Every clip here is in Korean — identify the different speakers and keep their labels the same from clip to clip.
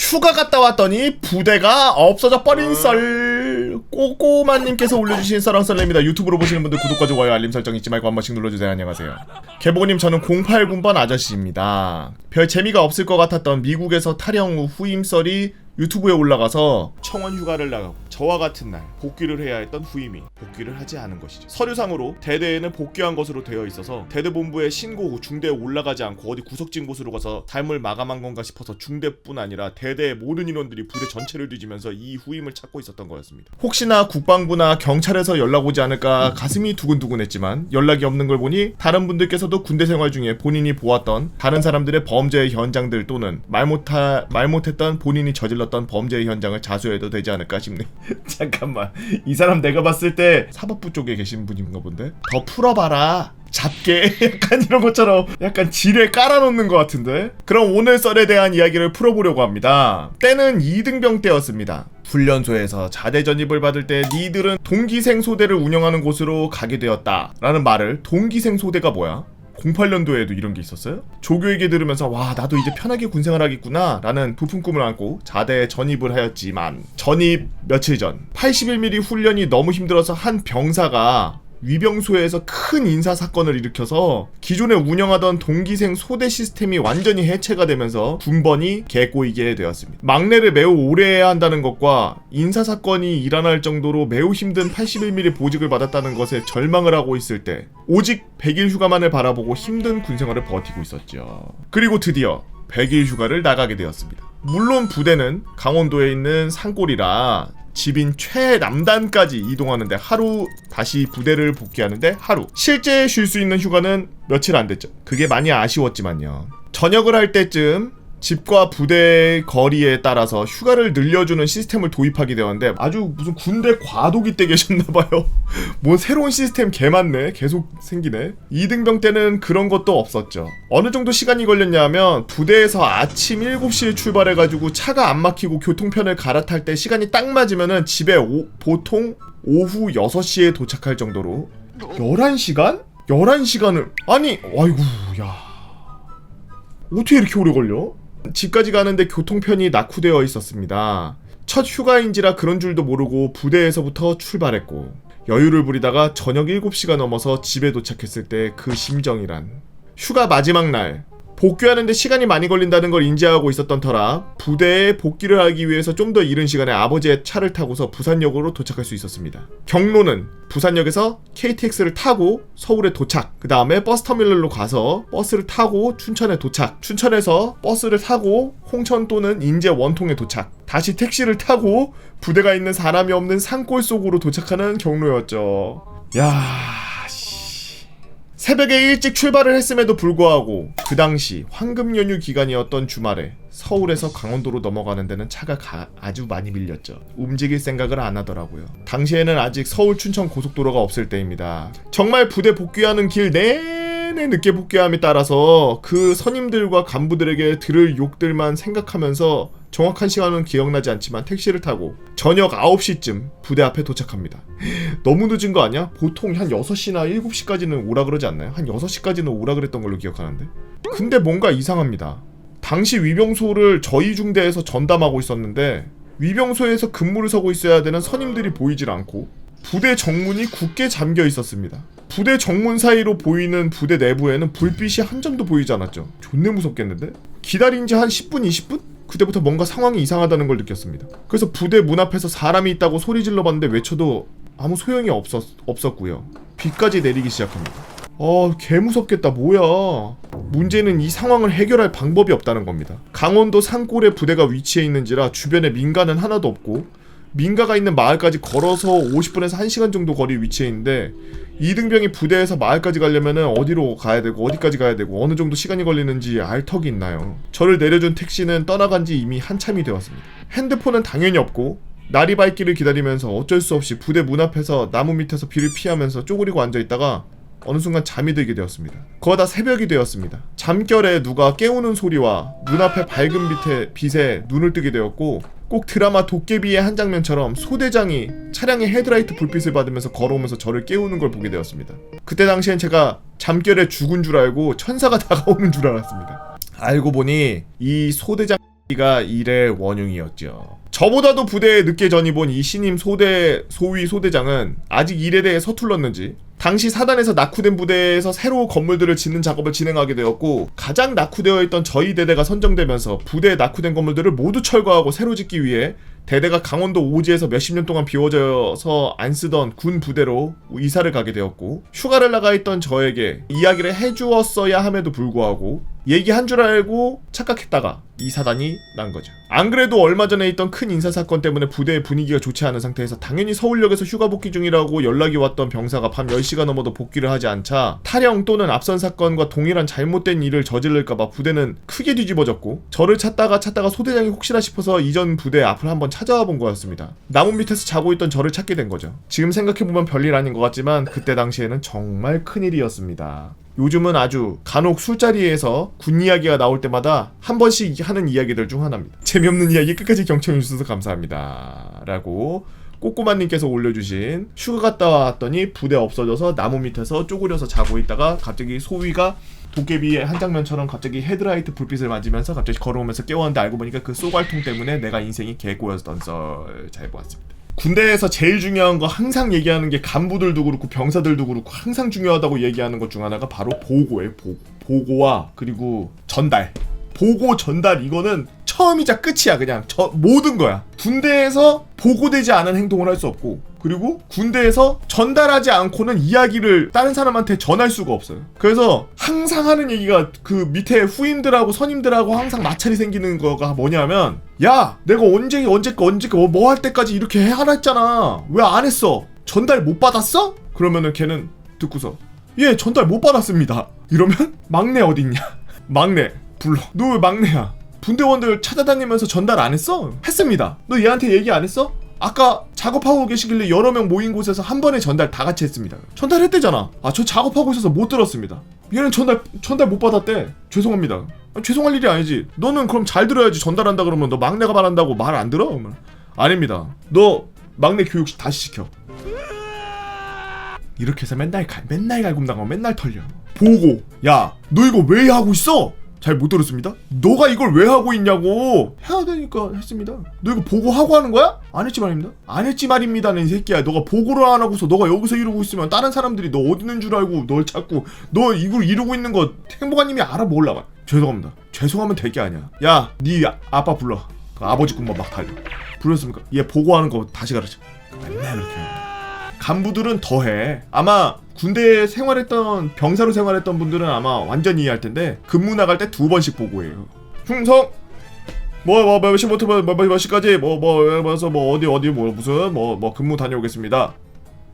Speaker 1: 휴가 갔다 왔더니 부대가 없어져 버린 썰. 꼬꼬마님께서 올려주신 썰렁썰레입니다. 유튜브로 보시는 분들 구독과 좋아요 알림 설정 잊지 말고 한 번씩 눌러주세요. 안녕하세요. 개보님, 저는 080번 아저씨입니다. 별 재미가 없을 것 같았던 미국에서 탈영 후 후임썰이 유튜브에 올라가서 청원 휴가를 나가고 저와 같은 날 복귀를 해야 했던 후임이 복귀를 하지 않은 것이죠. 서류상으로 대대에는 복귀한 것으로 되어 있어서 대대 본부에 신고 후 중대에 올라가지 않고 어디 구석진 곳으로 가서 삶을 마감한 건가 싶어서 중대뿐 아니라 대대의 모든 인원들이 부대 전체를 뒤지면서 이 후임을 찾고 있었던 거였습니다. 혹시나 국방부나 경찰에서 연락 오지 않을까 가슴이 두근두근했지만 연락이 없는 걸 보니 다른 분들께서도 군대 생활 중에 본인이 보았던 다른 사람들의 범죄의 현장들 또는 말 못했던 본인이 저질렀던 범죄의 현장을 자수해도 되지 않을까 싶네. 잠깐만, 이 사람 내가 봤을 때 사법부 쪽에 계신 분인가 본데? 더 풀어봐라, 잡게. 약간 이런 것처럼 약간 지뢰 깔아놓는 것 같은데? 그럼 오늘 썰에 대한 이야기를 풀어보려고 합니다. 때는 2등병 때였습니다. 훈련소에서 자대 전입을 받을 때 니들은 동기생 소대를 운영하는 곳으로 가게 되었다 라는 말을, 동기생 소대가 뭐야? 08년도에도 이런 게 있었어요? 조교에게 들으면서 와, 나도 이제 편하게 군생활 하겠구나 라는 부푼 꿈을 안고 자대에 전입을 하였지만 전입 며칠 전 81mm 훈련이 너무 힘들어서 한 병사가 위병소에서 큰 인사사건을 일으켜서 기존에 운영하던 동기생 소대 시스템이 완전히 해체가 되면서 군번이 개꼬이게 되었습니다. 막내를 매우 오래 해야 한다는 것과 인사사건이 일어날 정도로 매우 힘든 81mm 보직을 받았다는 것에 절망을 하고 있을 때 오직 100일 휴가만을 바라보고 힘든 군생활을 버티고 있었죠. 그리고 드디어 100일 휴가를 나가게 되었습니다. 물론 부대는 강원도에 있는 산골이라 집인 최남단까지 이동하는데 하루, 다시 부대를 복귀하는데 하루, 실제 쉴 수 있는 휴가는 며칠 안 됐죠. 그게 많이 아쉬웠지만요. 전역을 할 때쯤 집과 부대 거리에 따라서 휴가를 늘려주는 시스템을 도입하게 되었는데 아주 무슨 군대 과도기 때 계셨나봐요. 뭐 새로운 시스템 개 많네. 계속 생기네. 2등병 때는 그런 것도 없었죠. 어느 정도 시간이 걸렸냐면 부대에서 아침 7시에 출발해가지고 차가 안 막히고 교통편을 갈아탈 때 시간이 딱 맞으면은 집에 보통 오후 6시에 도착할 정도로 11시간? 11시간을 아니 아이고 야 어떻게 이렇게 오래 걸려? 집까지 가는데 교통편이 낙후되어 있었습니다. 첫 휴가인지라 그런 줄도 모르고 부대에서부터 출발했고 여유를 부리다가 저녁 7시가 넘어서 집에 도착했을 때 그 심정이란. 휴가 마지막 날 복귀하는데 시간이 많이 걸린다는 걸 인지하고 있었던 터라 부대에 복귀를 하기 위해서 좀 더 이른 시간에 아버지의 차를 타고서 부산역으로 도착할 수 있었습니다. 경로는 부산역에서 KTX를 타고 서울에 도착, 그 다음에 버스터미널로 가서 버스를 타고 춘천에 도착, 춘천에서 버스를 타고 홍천 또는 인제 원통에 도착, 다시 택시를 타고 부대가 있는 사람이 없는 산골 속으로 도착하는 경로였죠. 새벽에 일찍 출발을 했음에도 불구하고 그 당시 황금 연휴 기간이었던 주말에 서울에서 강원도로 넘어가는 데는 차가 아주 많이 밀렸죠. 움직일 생각을 안 하더라고요. 당시에는 아직 서울 춘천 고속도로가 없을 때입니다. 정말 부대 복귀하는 길 내내 늦게 복귀함에 따라서 그 선임들과 간부들에게 들을 욕들만 생각하면서 정확한 시간은 기억나지 않지만 택시를 타고 저녁 9시쯤 부대 앞에 도착합니다. 너무 늦은 거 아니야? 보통 한 6시나 7시까지는 오라 그러지 않나요? 한 6시까지는 오라 그랬던 걸로 기억하는데? 근데 뭔가 이상합니다. 당시 위병소를 저희 중대에서 전담하고 있었는데 위병소에서 근무를 서고 있어야 되는 선임들이 보이질 않고 부대 정문이 굳게 잠겨 있었습니다. 부대 정문 사이로 보이는 부대 내부에는 불빛이 한 점도 보이지 않았죠. 존내 무섭겠는데? 기다린 지 한 10분, 20분? 그때부터 뭔가 상황이 이상하다는 걸 느꼈습니다. 그래서 부대 문 앞에서 사람이 있다고 소리 질러봤는데 외쳐도 아무 소용이 없었고요. 비까지 내리기 시작합니다. 개 무섭겠다. 뭐야. 문제는 이 상황을 해결할 방법이 없다는 겁니다. 강원도 산골에 부대가 위치해 있는지라 주변에 민가는 하나도 없고 민가가 있는 마을까지 걸어서 50분에서 1시간 정도 거리 위치해 있는데 2등병이 부대에서 마을까지 가려면은 어디로 가야 되고 어디까지 가야 되고 어느 정도 시간이 걸리는지 알 턱이 있나요? 저를 내려준 택시는 떠나간 지 이미 한참이 되었습니다. 핸드폰은 당연히 없고 날이 밝기를 기다리면서 어쩔 수 없이 부대 문 앞에서 나무 밑에서 비를 피하면서 쪼그리고 앉아있다가 어느 순간 잠이 들게 되었습니다. 거의 새벽이 되었습니다. 잠결에 누가 깨우는 소리와 눈앞에 밝은 빛에 눈을 뜨게 되었고 꼭 드라마 도깨비의 한 장면처럼 소대장이 차량의 헤드라이트 불빛을 받으면서 걸어오면서 저를 깨우는 걸 보게 되었습니다. 그때 당시엔 제가 잠결에 죽은 줄 알고 천사가 다가오는 줄 알았습니다. 알고 보니 이 소대장 가 일의 원흉이었죠. 저보다도 부대에 늦게 전입 온 이 신임 소위 소대장은 아직 일에 대해 서툴렀는지 당시 사단에서 낙후된 부대에서 새로 건물들을 짓는 작업을 진행하게 되었고, 가장 낙후되어 있던 저희 대대가 선정되면서 부대에 낙후된 건물들을 모두 철거하고 새로 짓기 위해 대대가 강원도 오지에서 몇십 년 동안 비워져서 안 쓰던 군 부대로 이사를 가게 되었고, 휴가를 나가 있던 저에게 이야기를 해주었어야 함에도 불구하고 얘기한 줄 알고 착각했다가 이 사단이 난 거죠. 안 그래도 얼마 전에 있던 큰 인사사건 때문에 부대의 분위기가 좋지 않은 상태에서 당연히 서울역에서 휴가 복귀 중이라고 연락이 왔던 병사가 밤 10시가 넘어도 복귀를 하지 않자 탈영 또는 앞선 사건과 동일한 잘못된 일을 저지를까봐 부대는 크게 뒤집어졌고, 저를 찾다가 소대장이 혹시나 싶어서 이전 부대 앞을 한번 찾아와 본 거였습니다. 나무 밑에서 자고 있던 저를 찾게 된 거죠. 지금 생각해보면 별일 아닌 것 같지만 그때 당시에는 정말 큰일이었습니다. 요즘은 아주 간혹 술자리에서 군 이야기가 나올 때마다 한 번씩 하는 이야기들 중 하나입니다. 재미없는 이야기 끝까지 경청해주셔서 감사합니다 라고 꼬꼬마님께서 올려주신, 휴가 갔다 왔더니 부대 없어져서 나무 밑에서 쪼그려서 자고 있다가 갑자기 소위가 도깨비의 한 장면처럼 갑자기 헤드라이트 불빛을 맞으면서 갑자기 걸어오면서 깨웠는데 알고 보니까 그 쏘갈통 때문에 내가 인생이 개꼬였던 썰 잘 보았습니다. 군대에서 제일 중요한 거 항상 얘기하는 게 간부들도 그렇고 병사들도 그렇고 항상 중요하다고 얘기하는 것 중 하나가 바로 보고예요. 보고와 그리고 전달. 보고 전달, 이거는 처음이자 끝이야. 그냥 모든 거야. 군대에서 보고되지 않은 행동을 할 수 없고, 그리고 군대에서 전달하지 않고는 이야기를 다른 사람한테 전할 수가 없어요. 그래서 항상 하는 얘기가 그 밑에 후임들하고 선임들하고 항상 마찰이 생기는 거가 뭐냐면, 야 내가 언제 뭐 할 때까지 이렇게 하라 했잖아, 왜 안 했어? 전달 못 받았어? 그러면은 걔는 듣고서 예 전달 못 받았습니다 이러면 막내 어딨냐? 막내 불러. 너 왜 막내야? 분대원들 찾아다니면서 전달 안 했어? 했습니다. 너 얘한테 얘기 안 했어? 아까 작업하고 계시길래 여러 명 모인 곳에서 한 번에 전달 다 같이 했습니다. 전달했대잖아. 아 저 작업하고 있어서 못 들었습니다. 얘는 전달 못 받았대. 죄송합니다. 죄송할 일이 아니지. 너는 그럼 잘 들어야지. 전달한다 그러면 너 막내가 말한다고 말 안 들어? 그러면 아닙니다. 너 막내 교육 다시 시켜. 이렇게 해서 맨날 갈굼당하고 맨날 털려. 보고. 야 너 이거 왜 하고 있어? 잘 못 들었습니다. 너가 이걸 왜 하고 있냐고. 해야 되니까 했습니다. 너 이거 보고하고 하는 거야? 안 했지 말입니다. 안 했지 말입니다는 이 새끼야. 너가 보고를 안 하고서 너가 여기서 이러고 있으면 다른 사람들이 너 어디 있는 줄 알고 널 찾고, 너 이걸 이러고 있는 거 행복아님이 알아몰라. 죄송합니다. 죄송하면 될 게 아니야. 야 네 아빠 불러. 그 아버지 꿈만 막 달려. 불렀습니까? 얘 보고하는 거 다시 가르쳐. 맨날 그렇게 해. 간부들은 더해. 아마 군대에 생활했던, 병사로 생활했던 분들은 아마 완전히 이해할 텐데, 근무 나갈 때 2번씩 보고해요. 충성! 몇 시부터 몇 시까지 어디 근무 다녀오겠습니다.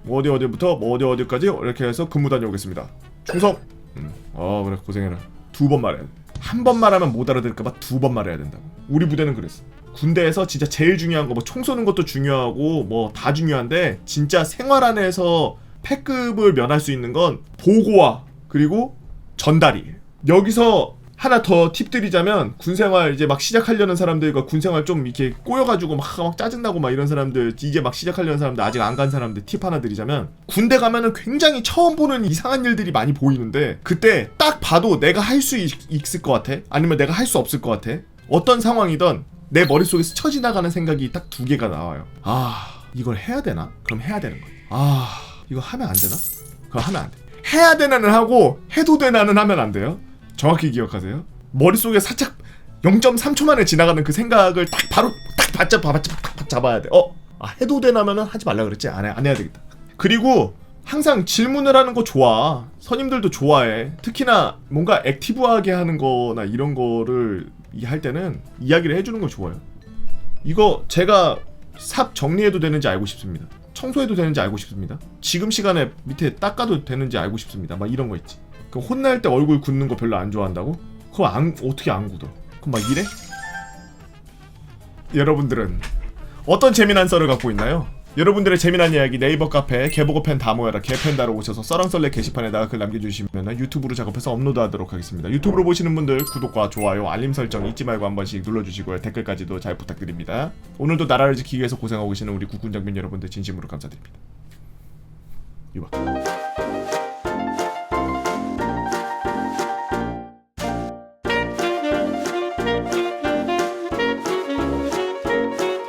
Speaker 1: 어디부터 어디까지 이렇게 해서 근무 다녀오겠습니다. 충성! 그래 고생해라. 2번 말해야 돼. 한 번 말하면 못 알아들을까봐 2번 말해야 된다고. 우리 부대는 그랬어. 군대에서 진짜 제일 중요한 거, 뭐 총 쏘는 것도 중요하고 뭐 다 중요한데, 진짜 생활 안에서 패급을 면할 수 있는 건 보고와 그리고 전달이에요. 여기서 하나 더 팁 드리자면, 군생활 이제 막 시작하려는 사람들과 군생활 좀 이렇게 꼬여가지고 막 짜증나고 막 이런 사람들, 이제 막 시작하려는 사람들, 아직 안 간 사람들 팁 하나 드리자면, 군대 가면은 굉장히 처음 보는 이상한 일들이 많이 보이는데, 그때 딱 봐도 내가 할 수 있을 것 같아? 아니면 내가 할 수 없을 것 같아? 어떤 상황이든 내 머릿속에 스쳐 지나가는 생각이 딱 2개가 나와요. 아 이걸 해야 되나? 그럼 해야 되는 거야. 아 이거 하면 안 되나? 그거 하면 안 돼. 해야 되나는 하고 해도 되나는 하면 안 돼요. 정확히 기억하세요. 머릿속에 살짝 0.3초 만에 지나가는 그 생각을 딱 바로 딱 잡아야 돼. 해도 되나면은 하지 말라 그랬지. 안 해야 되겠다. 그리고 항상 질문을 하는 거 좋아. 선임들도 좋아해. 특히나 뭔가 액티브하게 하는 거나 이런 거를 할 때는 이야기를 해주는 거 좋아요. 이거 제가 삽 정리해도 되는지 알고 싶습니다. 청소해도 되는지 알고 싶습니다. 지금 시간에 밑에 닦아도 되는지 알고 싶습니다. 막 이런 거 있지. 그럼 혼날 때 얼굴 굳는 거 별로 안 좋아한다고? 그거 어떻게 안 굳어? 그럼 막 이래? 여러분들은 어떤 재미난 썰을 갖고 있나요? 여러분들의 재미난 이야기 네이버 카페 개보고 펜 다 모여라 개펜다로 오셔서 썰렁썰레 게시판에다가 글 남겨주시면 유튜브로 작업해서 업로드하도록 하겠습니다. 유튜브로 보시는 분들 구독과 좋아요 알림 설정 잊지 말고 한 번씩 눌러주시고요. 댓글까지도 잘 부탁드립니다. 오늘도 나라를 지키기 위해서 고생하고 계시는 우리 국군 장병 여러분들 진심으로 감사드립니다. 이봐.